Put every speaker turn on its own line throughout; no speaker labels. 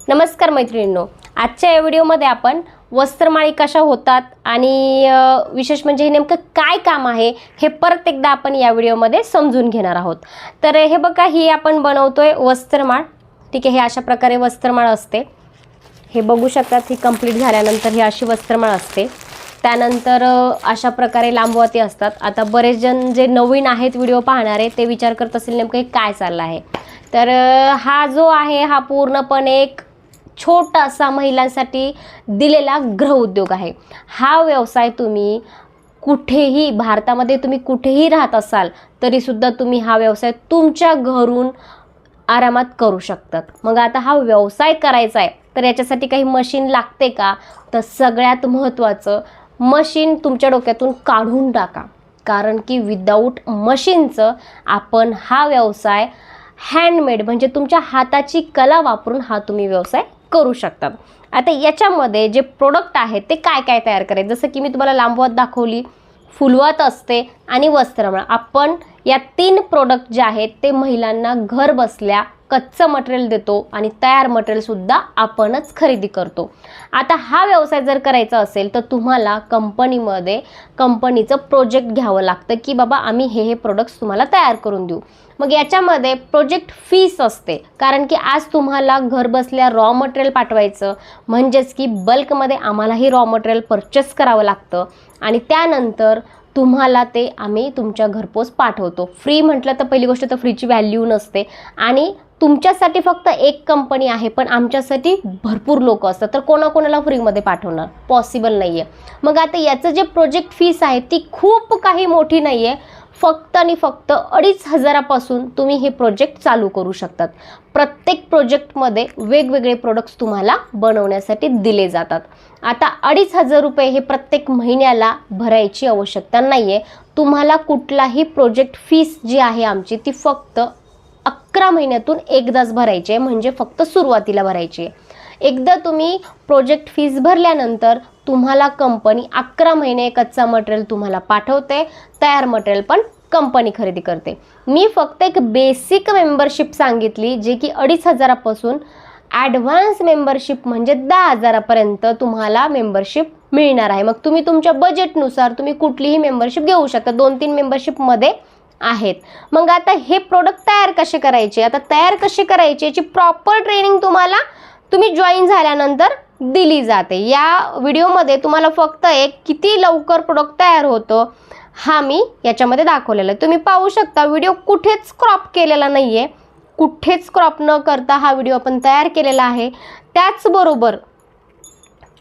नमस्कार मैत्रिणींनो, आजच्या या व्हिडिओमध्ये आपण वस्त्रमाळी कशा होतात आणि विशेष म्हणजे हे नेमकं काय काम आहे हे परत एकदा आपण या व्हिडिओमध्ये समजून घेणार आहोत। तर हे बघा, ही आपण बनवतोय वस्त्रमाळ। ठीक आहे, हे अशा प्रकारे वस्त्रमाळ असते। हे बघू शकतात, ही कंप्लीट झाल्यानंतर ही अशी वस्त्रमाळ असते। त्यानंतर अशा प्रकारे लांबवाती असतात। आता बरेच जण जे नवीन आहेत व्हिडिओ पाहणारे ते विचार करत असतील नेमकं काय चाललं आहे। तर हा जो आहे हा पूर्णपणे एक छोटासा महिलांसाठी दिलेला गृह उद्योग आहे। हा व्यवसाय तुम्ही कुठेही भारतामध्ये तुम्ही कुठेही राहत असाल तरी सुद्धा तुम्ही हा व्यवसाय तुमच्या घरून आरामात करू शकतात। मग आता हा व्यवसाय करायचा आहे तर याच्यासाठी काही मशीन लागते का? तर सगळ्यात महत्त्वाचं, मशीन तुमच्या डोक्यातून काढून टाका, कारण की विदाऊट मशीनचं आपण हा व्यवसाय हँडमेड म्हणजे तुमच्या हाताची कला वापरून हा तुम्ही व्यवसाय करू शकता। आता याच्यामध्ये जे प्रोडक्ट आहेत ते काय काय तयार करायचे, जसं की मी तुम्हाला लांबवात दाखवली, फुलवात असते आणि वस्त्रमाळ। आपण या 3 प्रोडक्ट जे आहेत ते महिलांना घर बसल्या कच्चं मटेरियल देतो आणि तयार मटेरियल सुद्धा आपणच खरेदी करतो। आता हा व्यवसाय जर करायचा असेल तर तुम्हाला कंपनीमध्ये कंपनीचं प्रोजेक्ट घ्यावं लागतं की बाबा आम्ही हे प्रोडक्ट्स तुम्हाला तयार करून देऊ। मग याच्यामध्ये प्रोजेक्ट फीस असते, कारण की आज तुम्हाला घर बसल्या रॉ मटेरियल पाठवायचं म्हणजेच की बल्कमध्ये आम्हालाही रॉ मटेरियल परचेस करावं लागतं आणि त्यानंतर तुम्हाला ते आम्ही तुमच्या घरपोच पाठवतो। फ्री म्हटलं तर पहिली गोष्ट तर फ्रीची व्हॅल्यू नसते आणि तुमच्यासाठी फक्त एक कंपनी आहे, पण आमच्यासाठी भरपूर लोक असतात, तर कोणाकोणाला फ्रीमध्ये पाठवणार, पॉसिबल नाही आहे। मग आता याचं जे प्रोजेक्ट फीस आहे ती खूप काही मोठी नाही आहे, फक्त आणि फक्त 2,500 पासून तुम्ही हे प्रोजेक्ट चालू करू शकतात। प्रत्येक प्रोजेक्टमध्ये वेगवेगळे प्रोडक्ट्स तुम्हाला बनवण्यासाठी दिले जातात। आता 2,500 रुपये हे प्रत्येक महिन्याला भरायची आवश्यकता नाही आहे। तुम्हाला कुठलाही प्रोजेक्ट फीस जी आहे आमची ती फक्त 11 महिन्यातून एकदाच भरायची आहे, म्हणजे फक्त सुरुवातीला भरायची आहे। एकदा तुम्ही प्रोजेक्ट फीस भरल्यानंतर तुम्हाला कंपनी 11 महिने कच्चा मटेरियल तुम्हाला पाठवते, तयार मटेरियल पण कंपनी खरेदी करते। मी फक्त एक बेसिक मेंबरशिप सांगितली जे की 2,500 पासून ॲडव्हान्स मेंबरशिप म्हणजे 10,000 पर्यंत तुम्हाला मेंबरशिप मिळणार आहे। मग तुम्ही तुमच्या बजेटनुसार तुम्ही कुठलीही मेंबरशिप घेऊ शकता, 2-3 मेंबरशिपमध्ये आहेत। मग आता हे प्रोडक्ट तयार कसे करायचे, आता तयार कसे करायचे याची प्रॉपर ट्रेनिंग तुम्ही जॉईन झाल्यानंतर दिली जाते। या व्हिडिओमध्ये तुम्हाला फक्त एक किती लवकर प्रोडक्ट तयार होतं हा मी याच्यामध्ये दाखवलेला आहे। तुम्ही पाहू शकता, व्हिडिओ कुठेच क्रॉप केलेला नाही आहे, कुठेच क्रॉप न करता हा व्हिडिओ आपण तयार केलेला आहे। त्याचबरोबर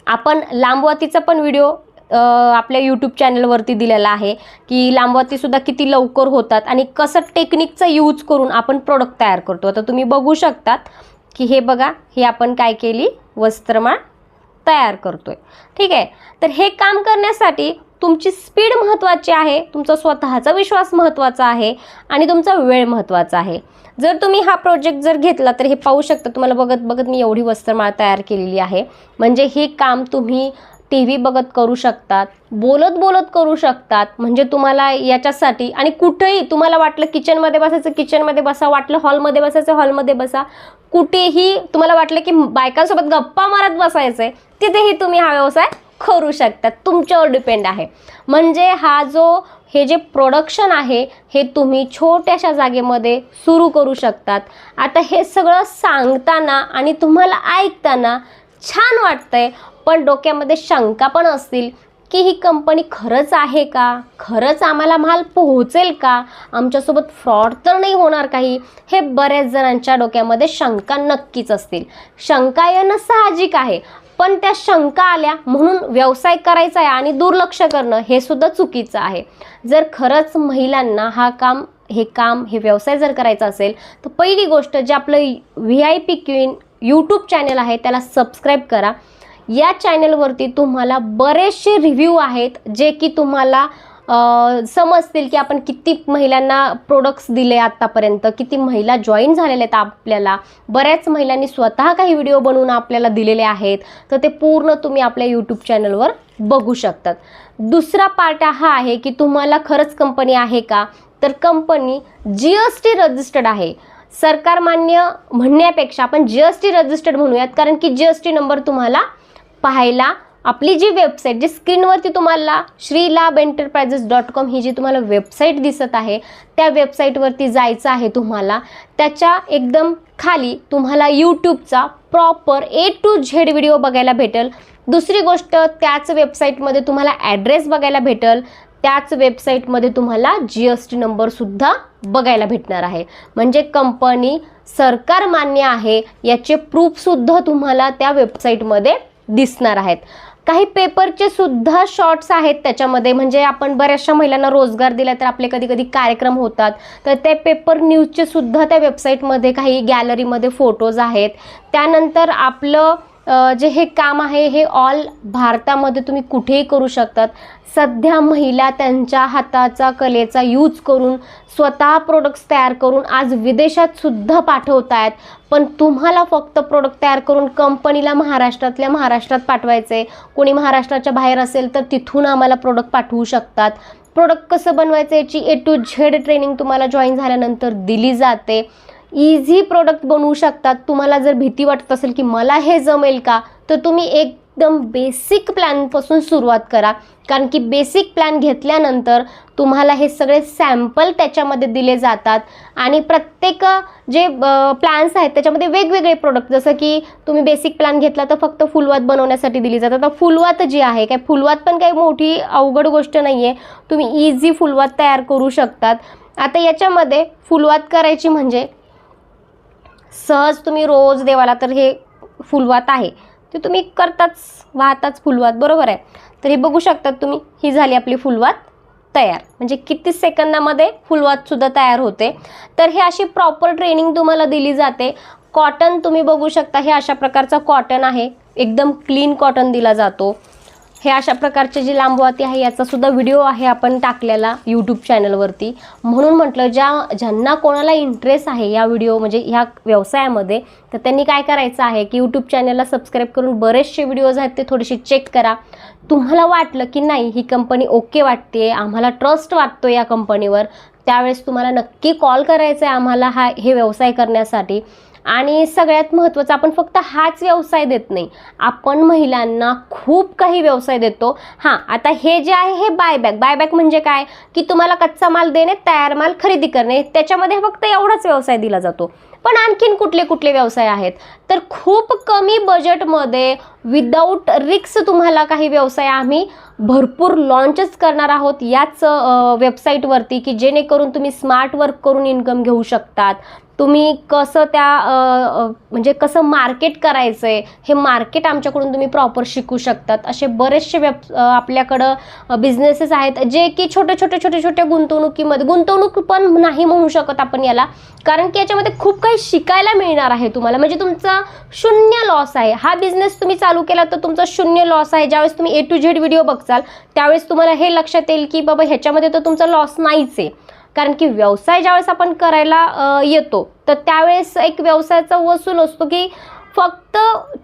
आपण लांबवातीचा पण व्हिडिओ आपल्या यूट्यूब चॅनलवरती दिलेला आहे की लांबवातीसुद्धा किती लवकर होतात आणि कसं टेक्निकचा यूज करून आपण प्रोडक्ट तयार करतो। आता तुम्ही बघू शकतात की हे बघा, हे आपण काय केली, वस्त्रमाळ तयार करतोय। ठीक आहे, तर हे काम करण्यासाठी तुमची स्पीड महत्त्वाची आहे, तुमचा स्वतःचा विश्वास महत्त्वाचा आहे आणि तुमचा वेळ महत्त्वाचा आहे। जर तुम्ही हा प्रोजेक्ट जर घेतला तर हे पाहू शकता, तुम्हाला बघत बघत मी एवढी वस्त्रमाळ तयार केलेली आहे। म्हणजे हे काम तुम्ही TV बघत करू शकतात, बोलत बोलत करू शकतात। म्हणजे तुम्हाला याच्यासाठी आणि कुठेही तुम्हाला वाटलं किचनमध्ये बसायचं किचनमध्ये बसा, वाटलं हॉलमध्ये बसायचं हॉलमध्ये बसा, कुठेही तुम्हाला वाटलं की बायकांसोबत गप्पा मारत बसायचं आहे तिथेही तुम्ही हा व्यवसाय करू शकतात, तुमच्यावर डिपेंड आहे। म्हणजे हे जे प्रोडक्शन आहे हे तुम्ही छोट्याशा जागेमध्ये सुरू करू शकतात। आता हे सगळं सांगताना आणि तुम्हाला ऐकताना छान वाटतंय, पण डोक्यामध्ये शंका पण असतील की ही कंपनी खरंच आहे का, खरंच आम्हाला माल पोहोचेल का, आमच्यासोबत फ्रॉड तर नाही होणार काही, हे बऱ्याच जणांच्या डोक्यामध्ये शंका नक्कीच असतील। शंका येणं साहजिक आहे, पण त्या शंका आल्या म्हणून व्यवसाय करायचा आहे आणि दुर्लक्ष करणं हे सुद्धा चुकीचं आहे। जर खरंच महिलांना हे व्यवसाय जर करायचा असेल तर पहिली गोष्ट जे आपलं VIP क्वीन यूट्यूब चॅनल आहे त्याला सबस्क्राईब करा। या चॅनलवरती तुम्हाला बरेचसे रिव्ह्यू आहेत जे की तुम्हाला समजतील की आपण किती महिलांना प्रोडक्ट्स दिले आतापर्यंत, किती महिला जॉईन झालेल्या आहेत आपल्याला। बऱ्याच महिलांनी स्वतः काही व्हिडिओ बनवून आपल्याला दिलेले आहेत, तर ते पूर्ण तुम्ही आपल्या यूट्यूब चॅनलवर बघू शकतात। दुसरा पार्ट हा आहे की तुम्हाला खरंच कंपनी आहे का, तर कंपनी GST रजिस्टर्ड आहे। सरकार मान्य म्हणण्यापेक्षा आपण GST रजिस्टर्ड म्हणूयात, कारण की GST नंबर तुम्हाला पाहायला आपली जी वेबसाईट, जी स्क्रीनवरती तुम्हाला श्रीलाभएंटरप्राइजेस.com ही जी तुम्हाला वेबसाईट दिसत आहे, त्या वेबसाईटवरती जायचं आहे तुम्हाला. त्याच्या एकदम खाली तुम्हाला यूट्यूबचा proper A to Z video बघायला भेटेल. दुसरी गोष्ट, त्याच वेबसाईटमध्ये तुम्हाला ॲड्रेस बघायला भेटेल. त्याच वेबसाईटमध्ये तुम्हाला GST नंबरसुद्धा बघायला भेटणार आहे. म्हणजे कंपनी सरकार मान्य आहे याचे प्रूफसुद्धा तुम्हाला त्या वेबसाईटमध्ये दिसणार आहेत. काही पेपरचे सुद्धा शॉर्ट्स आहेत त्याच्यामध्ये. म्हणजे आपण बऱ्याचशा महिलांना रोजगार दिला तर आपले कधी कधी कार्यक्रम होतात, तर ते पेपर न्यूजचे सुद्धा त्या वेबसाईटमध्ये काही गॅलरीमध्ये फोटोज आहेत. त्यानंतर आपलं जे हे काम आहे हे ऑल भारतामध्ये तुम्ही कुठेही करू शकतात. सध्या महिला त्यांच्या हाताचा कलेचा यूज करून स्वतः प्रोडक्ट्स तयार करून आज विदेशात सुद्धा पाठवत आहेत. पण तुम्हाला फक्त प्रोडक्ट तयार करून कंपनीला महाराष्ट्रातल्या महाराष्ट्रात पाठवायचे. कोणी महाराष्ट्राच्या बाहेर असेल तर तिथून आम्हाला प्रोडक्ट पाठवू शकतात. प्रोडक्ट कसं बनवायचं याची A to Z ट्रेनिंग तुम्हाला जॉईन झाल्यानंतर दिली जाते. इझी प्रोडक्ट बनवू शकतात. तुम्हाला जर भीती वाटत असेल की मला हे जमेल का, तर तुम्ही एकदम बेसिक प्लॅनपासून सुरुवात करा. कारण की बेसिक प्लॅन घेतल्यानंतर तुम्हाला हे सगळे सॅम्पल त्याच्यामध्ये दिले जातात आणि प्रत्येक जे प्लॅन्स आहेत त्याच्यामध्ये वेगवेगळे प्रोडक्ट, जसं की तुम्ही बेसिक प्लॅन घेतला तर फक्त फुलवात बनवण्यासाठी दिली जातात. तर फुलवात जी आहे, काय फुलवात पण काही मोठी अवघड गोष्ट नाही आहे. तुम्ही इझी फुलवात तयार करू शकतात. आता याच्यामध्ये फुलवात करायची म्हणजे सहज तुम्ही रोज देवाला तर हे फुलवात आहे ते तुम्ही करताच, वाहताच फुलवात, बरोबर आहे. तर हे बघू शकतात तुम्ही, ही झाली आपली फुलवात तयार. म्हणजे किती सेकंदामध्ये फुलवातसुद्धा तयार होते. तर हे अशी प्रॉपर ट्रेनिंग तुम्हाला दिली जाते. कॉटन तुम्ही बघू शकता, हे अशा प्रकारचा कॉटन आहे, एकदम क्लीन कॉटन दिला जातो. हे अशा प्रकारचे जी लांबवाती आहे याचासुद्धा व्हिडिओ आहे आपण टाकलेला यूट्यूब चॅनलवरती. म्हणून म्हटलं ज्यांना कोणाला इंटरेस्ट आहे या व्हिडिओ म्हणजे ह्या व्यवसायामध्ये, तर त्यांनी काय करायचं आहे की यूट्यूब चॅनलला सबस्क्राईब करून बरेचसे व्हिडिओज आहेत ते थोडेसे चेक करा. तुम्हाला वाटलं की नाही ही कंपनी ओके वाटते, आम्हाला ट्रस्ट वाटतो या कंपनीवर, त्यावेळेस तुम्हाला नक्की कॉल करायचा आहे आम्हाला हे व्यवसाय करण्यासाठी. आणि सगळ्यात महत्त्वाचं, आपण फक्त हाच व्यवसाय देत नाही, आपण महिलांना खूप काही व्यवसाय देतो. हां, आता हे जे आहे हे बायबॅक म्हणजे काय की तुम्हाला कच्चा माल देणे, तयार माल खरेदी करणे, त्याच्यामध्ये फक्त एवढाच व्यवसाय दिला जातो. पण आणखीन कुठले कुठले व्यवसाय आहेत, तर खूप कमी बजेटमध्ये विदाऊट रिस्क तुम्हाला काही व्यवसाय आम्ही भरपूर लॉन्चच करणार आहोत याच वेबसाईटवरती, की जेणेकरून तुम्ही स्मार्ट वर्क करून इन्कम घेऊ शकतात. तुम्ही कसं म्हणजे कसं मार्केट करायचं आहे हे मार्केट आमच्याकडून तुम्ही प्रॉपर शिकू शकतात. असे बरेचसे आपल्याकडं बिझनेसेस आहेत जे की छोट्या गुंतवणुकीमध्ये, गुंतवणूक पण नाही म्हणू शकत आपण याला, कारण की याच्यामध्ये खूप काही शिकायला मिळणार आहे तुम्हाला. म्हणजे तुमचा शून्य लॉस आहे. हा बिझनेस तुम्ही चालू केला तर तुमचा शून्य लॉस आहे. ज्यावेळेस तुम्ही A to Z व्हिडिओ बघचाल त्यावेळेस तुम्हाला हे लक्षात येईल की बाबा ह्याच्यामध्ये तर तुमचा लॉस नाहीच आहे. कारण की व्यवसाय ज्यावेळेस आपण करायला येतो तर त्यावेळेस एक व्यवसायाचा वसूल असतो की फक्त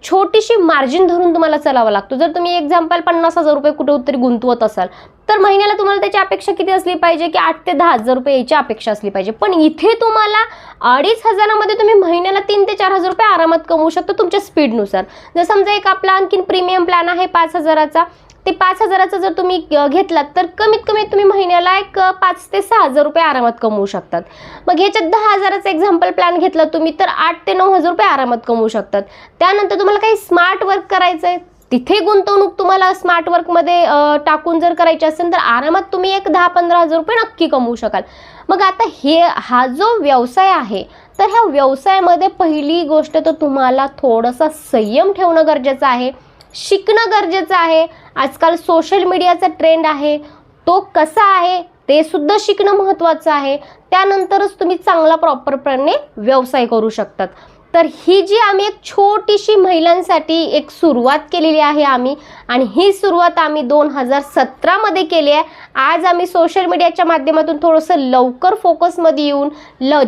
छोटीशी मार्जिन धरून तुम्हाला चालावं लागतो. जर तुम्ही एक्झाम्पल 50,000 रुपये कुठेतरी गुंतवत असाल तर महिन्याला तुम्हाला त्याची अपेक्षा किती असली पाहिजे की 8 ते 10,000 रुपये याची अपेक्षा असली पाहिजे. पण इथे तुम्हाला 2,500 मध्ये तुम्ही महिन्याला 3 ते 4,000 रुपये आरामात कमवू शकता तुमच्या स्पीडनुसार. जर समजा एक आपला आणखीन प्रीमियम प्लॅन आहे 5,000चा, ते 5,000चा जर तुम्ही घेतलात तर कमीत कमी तुम्ही महिन्याला एक 5 ते 6,000 रुपये आरामात कमवू शकतात. मग ह्याच्यात 10,000चा एक्झाम्पल प्लॅन घेतला तुम्ही तर 8 ते 9,000 रुपये आरामात कमवू शकतात. त्यानंतर तुम्हाला काही स्मार्ट वर्क करायचं आहे, तिथे गुंतवणूक तुम्हाला स्मार्ट वर्कमध्ये टाकून जर करायची असेल तर आरामात तुम्ही एक 10-15,000 रुपये नक्की कमवू शकाल. मग आता हा जो व्यवसाय आहे तर ह्या व्यवसायामध्ये पहिली गोष्ट तर तुम्हाला थोडासा संयम ठेवणं गरजेचं आहे, शिकणं गरजेचं आहे. आजकाल सोशल मीडियाचा ट्रेंड आहे, तो कसा आहे ते सुद्धा शिकणं महत्त्वाचं आहे. त्यानंतरच तुम्ही चांगला प्रॉपरपणे व्यवसाय करू शकतात. तर ही जी आम्ही एक छोटीशी महिलांसाठी एक सुरुवात केलेली आहे आम्ही, आणि ही सुरुवात आम्ही 2017 मध्ये केली आहे. आज आम्ही सोशल मीडियाच्या माध्यमातून थोडंसं लवकर फोकसमध्ये येऊन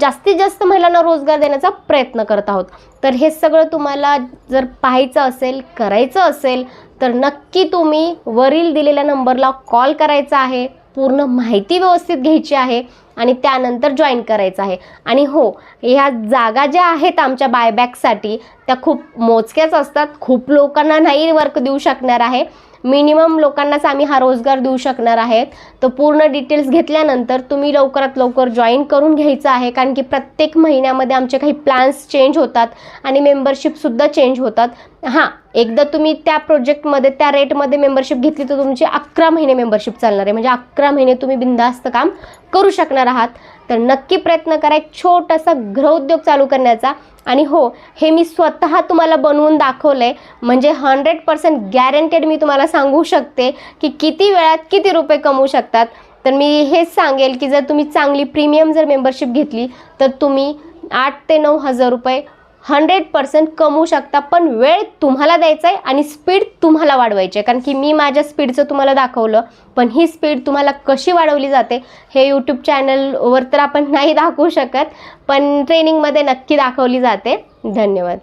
जास्तीत जास्त महिलांना रोजगार देण्याचा प्रयत्न करत आहोत. तर हे सगळं तुम्हाला जर पाहायचं असेल, करायचं असेल तर नक्की तुम्ही वरील दिलेल्या नंबरला कॉल करायचा आहे. पूर्ण माहिती व्यवस्थित घ्यायची आहे. आणि त्यानंतर जॉईन करायचं आहे. आणि हो, ह्या जागा ज्या आहेत आमच्या बायबॅकसाठी त्या खूप मोजक्याच असतात, खूप लोकांना नाही वर्क देऊ शकणार आहे, मिनिमम लोकांनाच आम्ही हा रोजगार देऊ शकणार आहेत. तर पूर्ण डिटेल्स घेतल्यानंतर तुम्ही लवकरात लवकर जॉईन करून घ्यायचं आहे, कारण की प्रत्येक महिन्यामध्ये आमचे काही प्लॅन्स चेंज होतात आणि मेंबरशिपसुद्धा चेंज होतात. हां, एकदा तुम्ही त्या प्रोजेक्टमध्ये त्या रेटमध्ये मेंबरशिप घेतली तर तुमची 11 महिने मेंबरशिप चालणार आहे, म्हणजे 11 महिने तुम्ही बिनधास्त काम करू शकणार आहात. तर नक्की प्रयत्न करा एक छोटासा गृहउद्योग चालू करण्याचा. आणि हो, हे मी स्वतः तुम्हाला बनवून दाखवलं आहे, म्हणजे 100% गॅरंटेड मी तुम्हाला सांगू शकते की किती वेळात किती रुपये कमवू शकतात. तर मी हेच सांगेल की जर तुम्ही चांगली प्रीमियम जर मेंबरशिप घेतली तर तुम्ही 8 ते 9 हजार रुपये 100% कमवू शकता. पण वेळ तुम्हाला द्यायचा आहे आणि स्पीड तुम्हाला वाढवायची आहे, कारण की मी माझ्या स्पीडचं तुम्हाला दाखवलं, पण ही स्पीड तुम्हाला कशी वाढवली जाते हे यूट्यूब चॅनलवर तर आपण नाही दाखवू शकत, पण ट्रेनिंगमध्ये नक्की दाखवली जाते. धन्यवाद.